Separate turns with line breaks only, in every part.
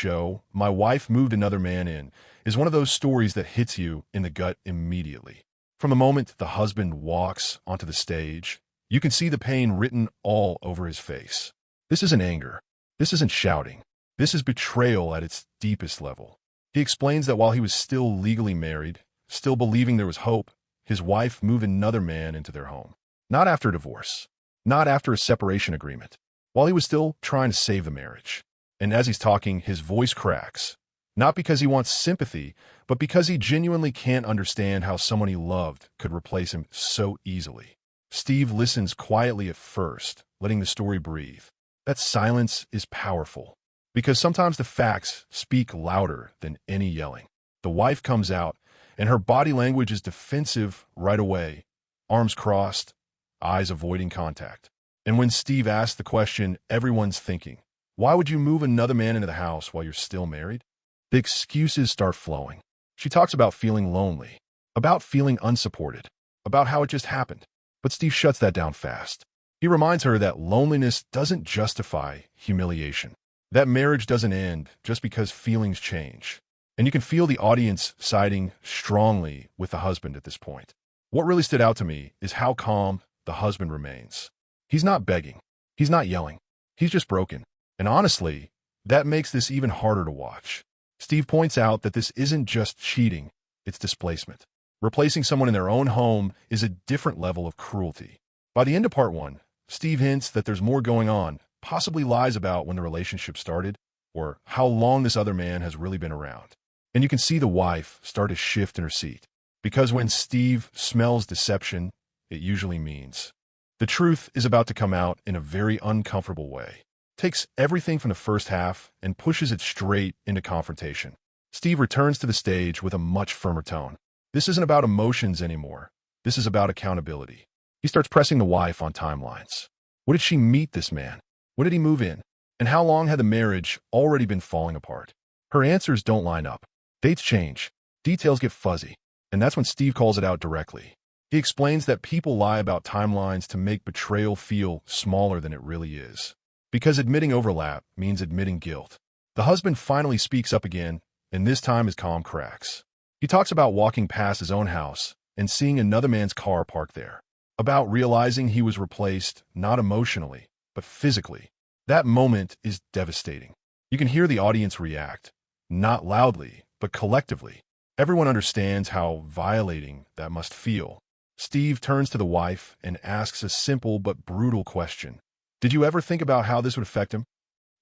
show, My Wife Moved Another Man In, is one of those stories that hits you in the gut immediately. From the moment the husband walks onto the stage, you can see the pain written all over his face. This isn't anger. This isn't shouting. This is betrayal at its deepest level. He explains that while he was still legally married, still believing there was hope, his wife moved another man into their home. Not after a divorce. Not after a separation agreement. While he was still trying to save the marriage. And as he's talking, his voice cracks. Not because he wants sympathy, but because he genuinely can't understand how someone he loved could replace him so easily. Steve listens quietly at first, letting the story breathe. That silence is powerful, because sometimes the facts speak louder than any yelling. The wife comes out, and her body language is defensive right away, arms crossed, eyes avoiding contact. And when Steve asks the question, everyone's thinking, why would you move another man into the house while you're still married? The excuses start flowing. She talks about feeling lonely, about feeling unsupported, about how it just happened. But Steve shuts that down fast. He reminds her that loneliness doesn't justify humiliation. That marriage doesn't end just because feelings change. And you can feel the audience siding strongly with the husband at this point. What really stood out to me is how calm the husband remains. He's not begging. He's not yelling. He's just broken. And honestly, that makes this even harder to watch. Steve points out that this isn't just cheating, it's displacement. Replacing someone in their own home is a different level of cruelty. By the end of part 1, Steve hints that there's more going on, possibly lies about when the relationship started, or how long this other man has really been around. And you can see the wife start to shift in her seat. Because when Steve smells deception, it usually means the truth is about to come out in a very uncomfortable way. Takes everything from the first half and pushes it straight into confrontation. Steve returns to the stage with a much firmer tone. This isn't about emotions anymore. This is about accountability. He starts pressing the wife on timelines. When did she meet this man? When did he move in? And how long had the marriage already been falling apart? Her answers don't line up. Dates change. Details get fuzzy. And that's when Steve calls it out directly. He explains that people lie about timelines to make betrayal feel smaller than it really is. Because admitting overlap means admitting guilt. The husband finally speaks up again, and this time his calm cracks. He talks about walking past his own house and seeing another man's car parked there. About realizing he was replaced, not emotionally, but physically. That moment is devastating. You can hear the audience react, not loudly, but collectively. Everyone understands how violating that must feel. Steve turns to the wife and asks a simple but brutal question. Did you ever think about how this would affect him?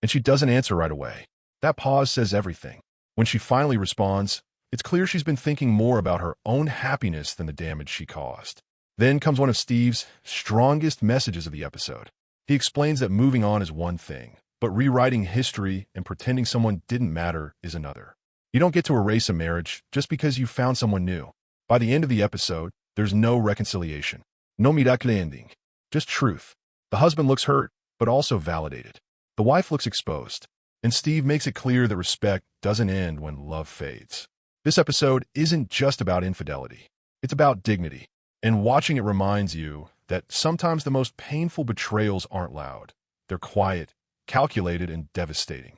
And she doesn't answer right away. That pause says everything. When she finally responds, it's clear she's been thinking more about her own happiness than the damage she caused. Then comes one of Steve's strongest messages of the episode. He explains that moving on is one thing, but rewriting history and pretending someone didn't matter is another. You don't get to erase a marriage just because you found someone new. By the end of the episode, there's no reconciliation. No miracle ending. Just truth. The husband looks hurt, but also validated. The wife looks exposed. And Steve makes it clear that respect doesn't end when love fades. This episode isn't just about infidelity. It's about dignity. And watching it reminds you that sometimes the most painful betrayals aren't loud. They're quiet, calculated, and devastating.